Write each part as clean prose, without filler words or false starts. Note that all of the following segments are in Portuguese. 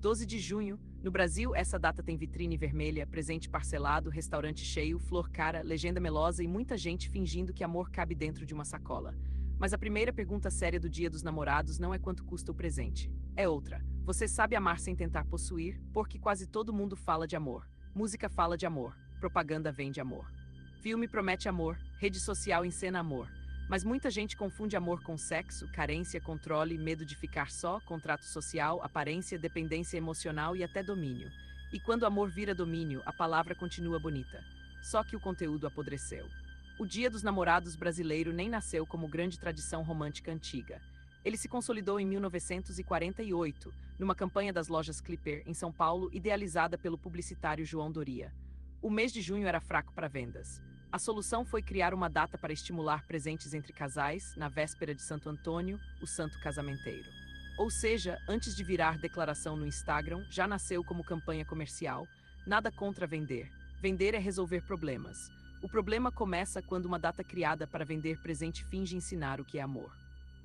12 de junho, no Brasil, essa data tem vitrine vermelha, presente parcelado, restaurante cheio, flor cara, legenda melosa e muita gente fingindo que amor cabe dentro de uma sacola. Mas a primeira pergunta séria do Dia dos Namorados não é quanto custa o presente. É outra. Você sabe amar sem tentar possuir? Porque quase todo mundo fala de amor. Música fala de amor. Propaganda vende amor. Filme promete amor. Rede social encena amor. Mas muita gente confunde amor com sexo, carência, controle, medo de ficar só, contrato social, aparência, dependência emocional e até domínio. E quando amor vira domínio, a palavra continua bonita. Só que o conteúdo apodreceu. O Dia dos Namorados brasileiro nem nasceu como grande tradição romântica antiga. Ele se consolidou em 1948, numa campanha das lojas Clipper, em São Paulo, idealizada pelo publicitário João Doria. O mês de junho era fraco para vendas. A solução foi criar uma data para estimular presentes entre casais, na véspera de Santo Antônio, o santo casamenteiro. Ou seja, antes de virar declaração no Instagram, já nasceu como campanha comercial. Nada contra vender. Vender é resolver problemas. O problema começa quando uma data criada para vender presente finge ensinar o que é amor.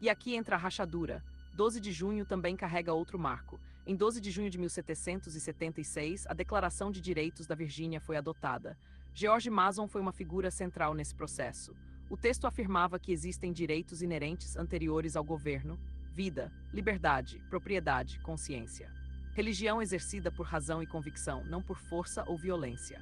E aqui entra a rachadura. 12 de junho também carrega outro marco. Em 12 de junho de 1776, a Declaração de Direitos da Virgínia foi adotada. George Mason foi uma figura central nesse processo. O texto afirmava que existem direitos inerentes anteriores ao governo, vida, liberdade, propriedade, consciência. Religião exercida por razão e convicção, não por força ou violência.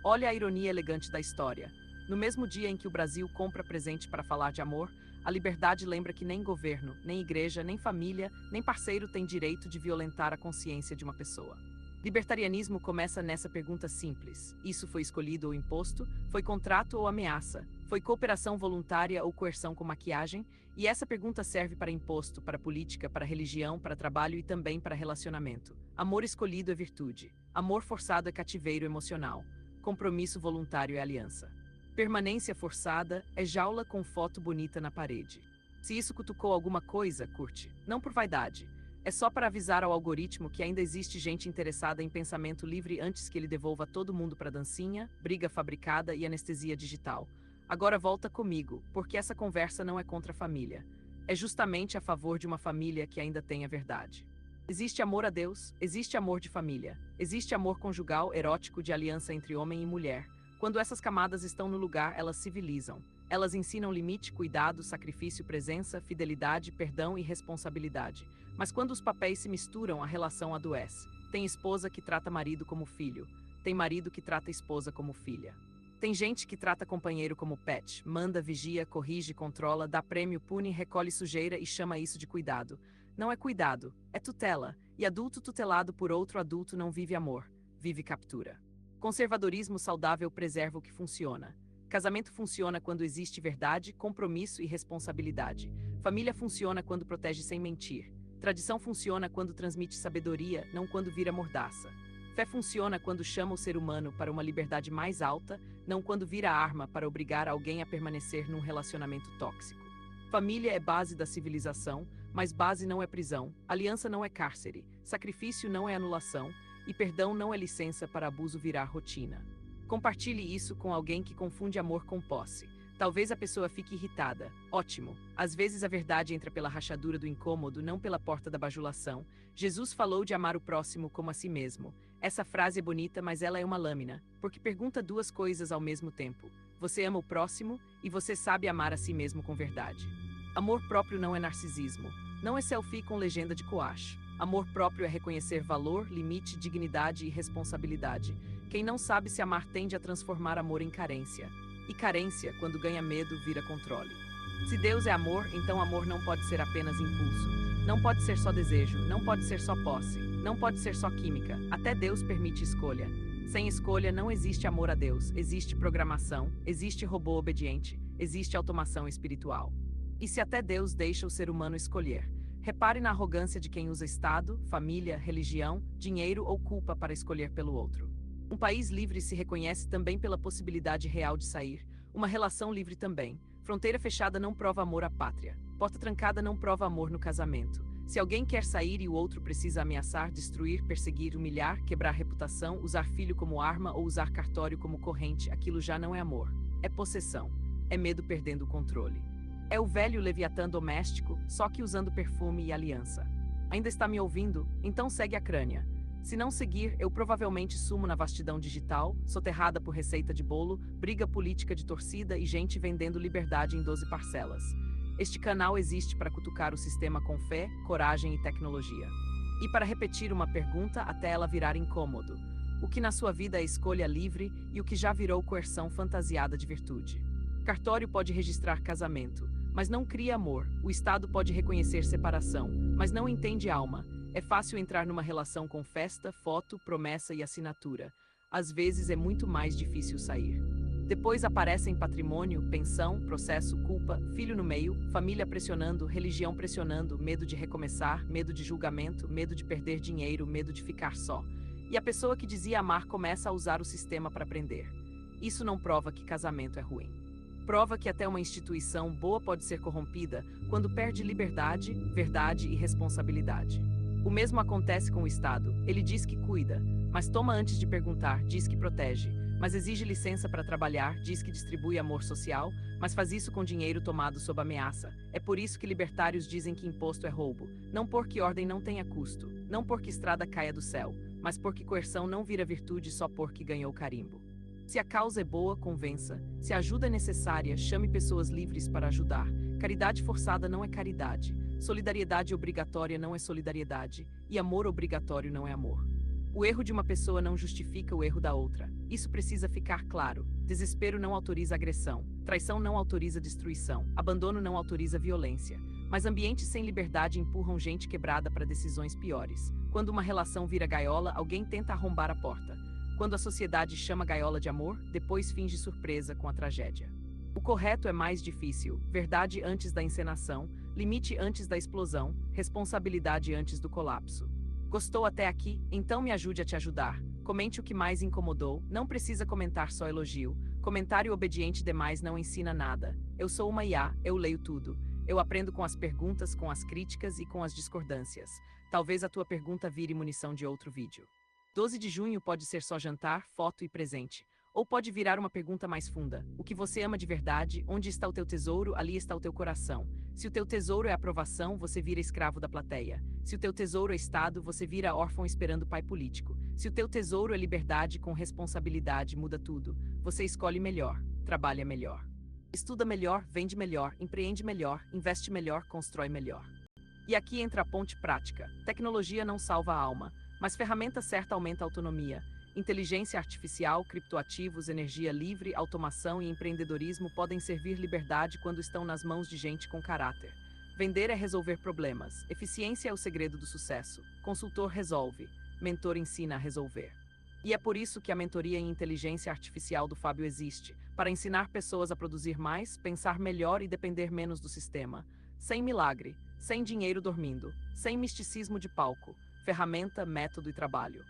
Olha a ironia elegante da história. No mesmo dia em que o Brasil compra presente para falar de amor, a liberdade lembra que nem governo, nem igreja, nem família, nem parceiro tem direito de violentar a consciência de uma pessoa. Libertarianismo começa nessa pergunta simples. Isso foi escolhido ou imposto? Foi contrato ou ameaça? Foi cooperação voluntária ou coerção com maquiagem? E essa pergunta serve para imposto, para política, para religião, para trabalho e também para relacionamento. Amor escolhido é virtude. Amor forçado é cativeiro emocional. Compromisso voluntário é aliança. Permanência forçada é jaula com foto bonita na parede. Se isso cutucou alguma coisa, curte. Não por vaidade. É só para avisar ao algoritmo que ainda existe gente interessada em pensamento livre antes que ele devolva todo mundo para dancinha, briga fabricada e anestesia digital. Agora volta comigo, porque essa conversa não é contra a família. É justamente a favor de uma família que ainda tem a verdade. Existe amor a Deus, existe amor de família, existe amor conjugal, erótico, de aliança entre homem e mulher. Quando essas camadas estão no lugar, elas civilizam. Elas ensinam limite, cuidado, sacrifício, presença, fidelidade, perdão e responsabilidade. Mas quando os papéis se misturam, a relação adoece. Tem esposa que trata marido como filho. Tem marido que trata esposa como filha. Tem gente que trata companheiro como pet, manda, vigia, corrige, controla, dá prêmio, pune, recolhe sujeira e chama isso de cuidado. Não é cuidado, é tutela. E adulto tutelado por outro adulto não vive amor, vive captura. Conservadorismo saudável preserva o que funciona. Casamento funciona quando existe verdade, compromisso e responsabilidade. Família funciona quando protege sem mentir. Tradição funciona quando transmite sabedoria, não quando vira mordaça. Fé funciona quando chama o ser humano para uma liberdade mais alta, não quando vira arma para obrigar alguém a permanecer num relacionamento tóxico. Família é base da civilização, mas base não é prisão, aliança não é cárcere, sacrifício não é anulação, e perdão não é licença para abuso virar rotina. Compartilhe isso com alguém que confunde amor com posse. Talvez a pessoa fique irritada. Ótimo. Às vezes a verdade entra pela rachadura do incômodo, não pela porta da bajulação. Jesus falou de amar o próximo como a si mesmo. Essa frase é bonita, mas ela é uma lâmina, porque pergunta duas coisas ao mesmo tempo. Você ama o próximo e você sabe amar a si mesmo com verdade. Amor próprio não é narcisismo. Não é selfie com legenda de coache. Amor próprio é reconhecer valor, limite, dignidade e responsabilidade. Quem não sabe se amar tende a transformar amor em carência. E carência, quando ganha medo, vira controle. Se Deus é amor, então amor não pode ser apenas impulso. Não pode ser só desejo, não pode ser só posse, não pode ser só química. Até Deus permite escolha. Sem escolha não existe amor a Deus, existe programação, existe robô obediente, existe automação espiritual. E se até Deus deixa o ser humano escolher? Repare na arrogância de quem usa Estado, família, religião, dinheiro ou culpa para escolher pelo outro. Um país livre se reconhece também pela possibilidade real de sair, uma relação livre também. Fronteira fechada não prova amor à pátria. Porta trancada não prova amor no casamento. Se alguém quer sair e o outro precisa ameaçar, destruir, perseguir, humilhar, quebrar reputação, usar filho como arma ou usar cartório como corrente, aquilo já não é amor. É possessão. É medo perdendo o controle. É o velho Leviatã doméstico, só que usando perfume e aliança. Ainda está me ouvindo? Então segue a crânia. Se não seguir, eu provavelmente sumo na vastidão digital, soterrada por receita de bolo, briga política de torcida e gente vendendo liberdade em 12 parcelas. Este canal existe para cutucar o sistema com fé, coragem e tecnologia. E para repetir uma pergunta até ela virar incômodo. O que na sua vida é escolha livre e o que já virou coerção fantasiada de virtude. Cartório pode registrar casamento, mas não cria amor. O Estado pode reconhecer separação, mas não entende alma. É fácil entrar numa relação com festa, foto, promessa e assinatura. Às vezes é muito mais difícil sair. Depois aparecem patrimônio, pensão, processo, culpa, filho no meio, família pressionando, religião pressionando, medo de recomeçar, medo de julgamento, medo de perder dinheiro, medo de ficar só. E a pessoa que dizia amar começa a usar o sistema para prender. Isso não prova que casamento é ruim. Prova que até uma instituição boa pode ser corrompida quando perde liberdade, verdade e responsabilidade. O mesmo acontece com o Estado. Ele diz que cuida, mas toma antes de perguntar, diz que protege, mas exige licença para trabalhar, diz que distribui amor social, mas faz isso com dinheiro tomado sob ameaça. É por isso que libertários dizem que imposto é roubo, não porque ordem não tenha custo, não porque estrada caia do céu, mas porque coerção não vira virtude só porque ganhou carimbo. Se a causa é boa, convença. Se a ajuda é necessária, chame pessoas livres para ajudar. Caridade forçada não é caridade. Solidariedade obrigatória não é solidariedade. E amor obrigatório não é amor. O erro de uma pessoa não justifica o erro da outra. Isso precisa ficar claro. Desespero não autoriza agressão. Traição não autoriza destruição. Abandono não autoriza violência. Mas ambientes sem liberdade empurram gente quebrada para decisões piores. Quando uma relação vira gaiola, alguém tenta arrombar a porta. Quando a sociedade chama gaiola de amor, depois finge surpresa com a tragédia. O correto é mais difícil. Verdade antes da encenação, limite antes da explosão, responsabilidade antes do colapso. Gostou até aqui? Então me ajude a te ajudar. Comente o que mais incomodou, não precisa comentar só elogio. Comentário obediente demais não ensina nada. Eu sou uma IA, eu leio tudo. Eu aprendo com as perguntas, com as críticas e com as discordâncias. Talvez a tua pergunta vire munição de outro vídeo. 12 de junho pode ser só jantar, foto e presente. Ou pode virar uma pergunta mais funda. O que você ama de verdade? Onde está o teu tesouro? Ali está o teu coração. Se o teu tesouro é aprovação, você vira escravo da plateia. Se o teu tesouro é Estado, você vira órfão esperando pai político. Se o teu tesouro é liberdade com responsabilidade, muda tudo. Você escolhe melhor, trabalha melhor. Estuda melhor, vende melhor, empreende melhor, investe melhor, constrói melhor. E aqui entra a ponte prática. Tecnologia não salva a alma, mas ferramenta certa aumenta a autonomia. Inteligência artificial, criptoativos, energia livre, automação e empreendedorismo podem servir liberdade quando estão nas mãos de gente com caráter. Vender é resolver problemas. Eficiência é o segredo do sucesso. Consultor resolve. Mentor ensina a resolver. E é por isso que a mentoria em inteligência artificial do Fábio existe, para ensinar pessoas a produzir mais, pensar melhor e depender menos do sistema. Sem milagre, sem dinheiro dormindo, sem misticismo de palco. Ferramenta, método e trabalho.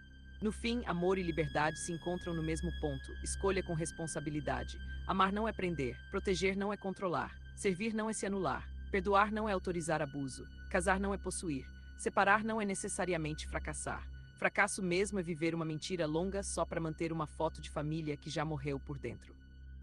No fim, amor e liberdade se encontram no mesmo ponto. Escolha com responsabilidade. Amar não é prender, proteger não é controlar, servir não é se anular, perdoar não é autorizar abuso, casar não é possuir, separar não é necessariamente fracassar. Fracasso mesmo é viver uma mentira longa só para manter uma foto de família que já morreu por dentro.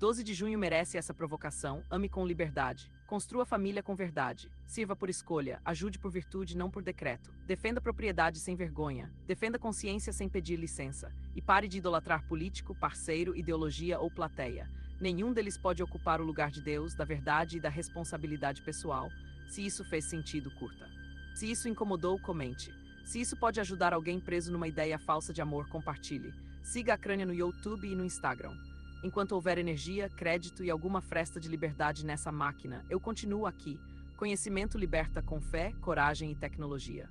12 de junho merece essa provocação. Ame com liberdade. Construa família com verdade. Sirva por escolha. Ajude por virtude, não por decreto. Defenda propriedade sem vergonha. Defenda consciência sem pedir licença. E pare de idolatrar político, parceiro, ideologia ou plateia. Nenhum deles pode ocupar o lugar de Deus, da verdade e da responsabilidade pessoal. Se isso fez sentido, curta. Se isso incomodou, comente. Se isso pode ajudar alguém preso numa ideia falsa de amor, compartilhe. Siga a Crânia no YouTube e no Instagram. Enquanto houver energia, crédito e alguma fresta de liberdade nessa máquina, eu continuo aqui. Conhecimento liberta com fé, coragem e tecnologia.